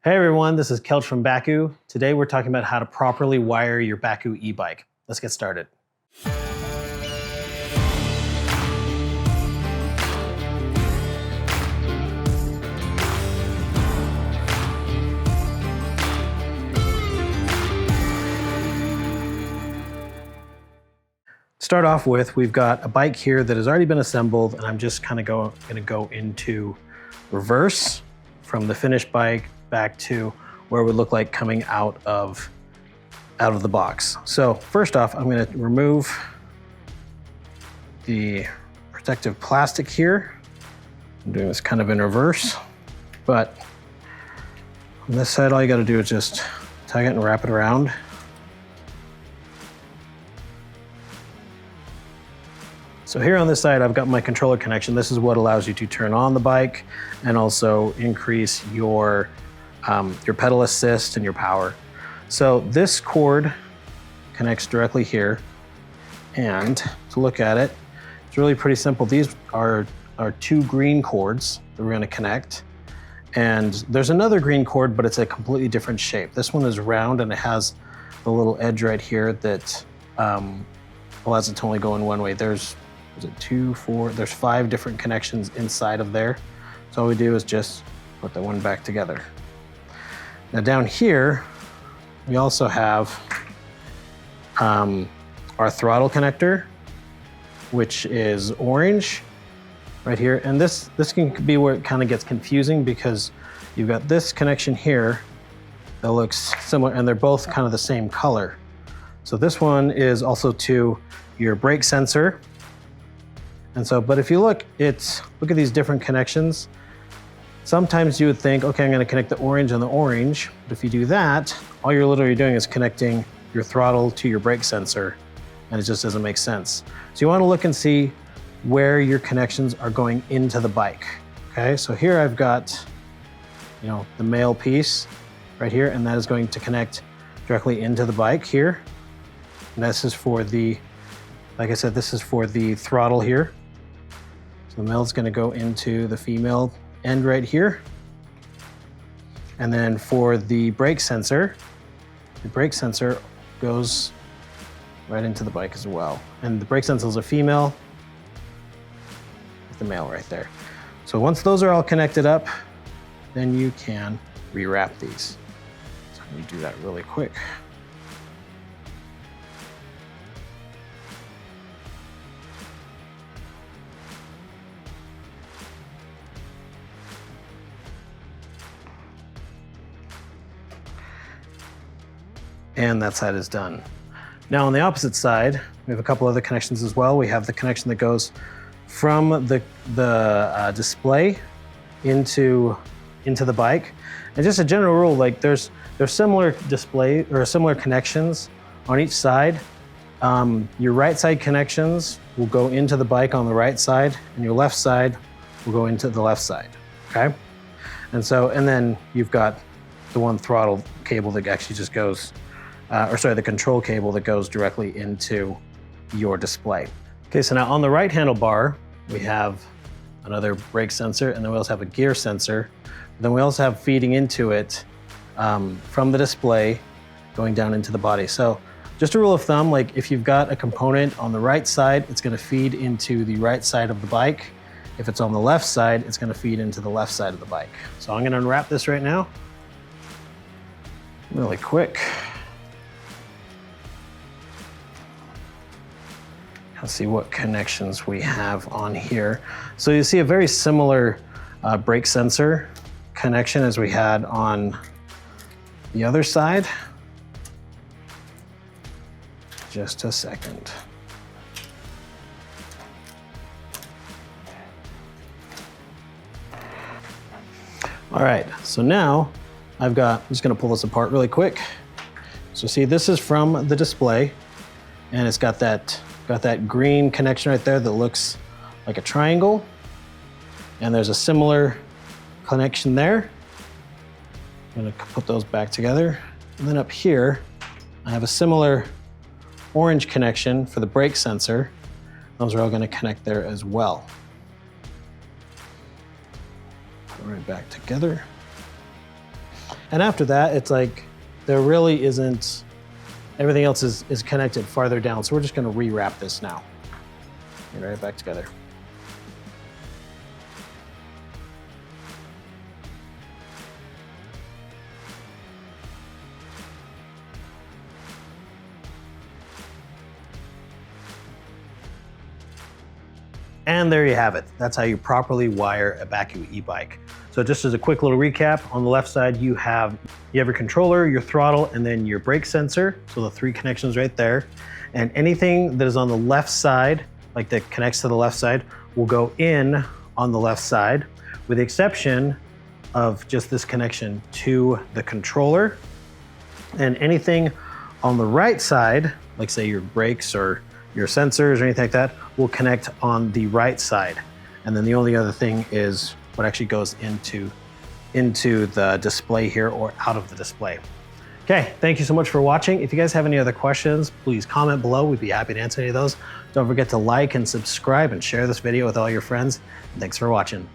Hey everyone, this is Kelch from Bakcou. Today we're talking about how to properly wire your Bakcou e-bike. Let's get started. Start off with, we've got a bike here that has already been assembled, and I'm just kind of going to go into reverse from the finished bike back to where it would look like coming out of the box. So first off, I'm going to remove the protective plastic here. I'm doing this kind of in reverse, but on this side, all you got to do is just tug it and wrap it around. So here on this side, I've got my controller connection. This is what allows you to turn on the bike and also increase your pedal assist and your power. So this cord connects directly here. And to look at it, it's really pretty simple. These are two green cords that we're gonna connect. And there's another green cord, but it's a completely different shape. This one is round and it has the little edge right here that allows it to only go in one way. There's 5 different connections inside of there. So all we do is just put the one back together. Now down here, we also have our throttle connector, which is orange right here. And this can be where it kind of gets confusing because you've got this connection here that looks similar and they're both kind of the same color. So this one is also to your brake sensor. And so, but if you look at these different connections, sometimes you would think, okay, I'm gonna connect the orange and the orange. But if you do that, all you're literally doing is connecting your throttle to your brake sensor, and it just doesn't make sense. So you wanna look and see where your connections are going into the bike. Okay, so here I've got, the male piece right here, and that is going to connect directly into the bike here. And this is for the, like I said, this is for the throttle here. So the male is gonna go into the female end right here. And then for the brake sensor goes right into the bike as well. And the brake sensor is a female, with the male right there. So once those are all connected up, then you can rewrap these. So I'm gonna do that really quick. And that side is done. Now on the opposite side, we have a couple other connections as well. We have the connection that goes from the display into the bike. And just a general rule, like there's similar display or similar connections on each side. Your right side connections will go into the bike on the right side, and your left side will go into the left side, okay? And then you've got the one throttle cable that actually just goes the control cable that goes directly into your display. Okay, so now on the right handlebar, we have another brake sensor, and then we also have a gear sensor. Then we also have feeding into it from the display going down into the body. So just a rule of thumb, like if you've got a component on the right side, it's gonna feed into the right side of the bike. If it's on the left side, it's gonna feed into the left side of the bike. So I'm gonna unwrap this right now, really quick. Let's see what connections we have on here. So you see a very similar brake sensor connection as we had on the other side. Just a second. All right, so now I'm just gonna pull this apart really quick. So see, this is from the display, and it's got that green connection right there that looks like a triangle. And there's a similar connection there. I'm gonna put those back together. And then up here, I have a similar orange connection for the brake sensor. Those are all gonna connect there as well. Put it right back together. And after that, it's like, there really isn't, everything else is connected farther down. So we're just gonna rewrap this now. Get right back together. And there you have it. That's how you properly wire a Bakcou e-bike. So just as a quick little recap, on the left side, you have your controller, your throttle, and then your brake sensor. So the 3 connections right there. And anything that is on the left side, like that connects to the left side, will go in on the left side, with the exception of just this connection to the controller. And anything on the right side, like say your brakes or your sensors or anything like that, will connect on the right side. And then the only other thing is what actually goes into the display here or out of the display. Okay, thank you so much for watching. If you guys have any other questions, please comment below. We'd be happy to answer any of those. Don't forget to like and subscribe and share this video with all your friends. And thanks for watching.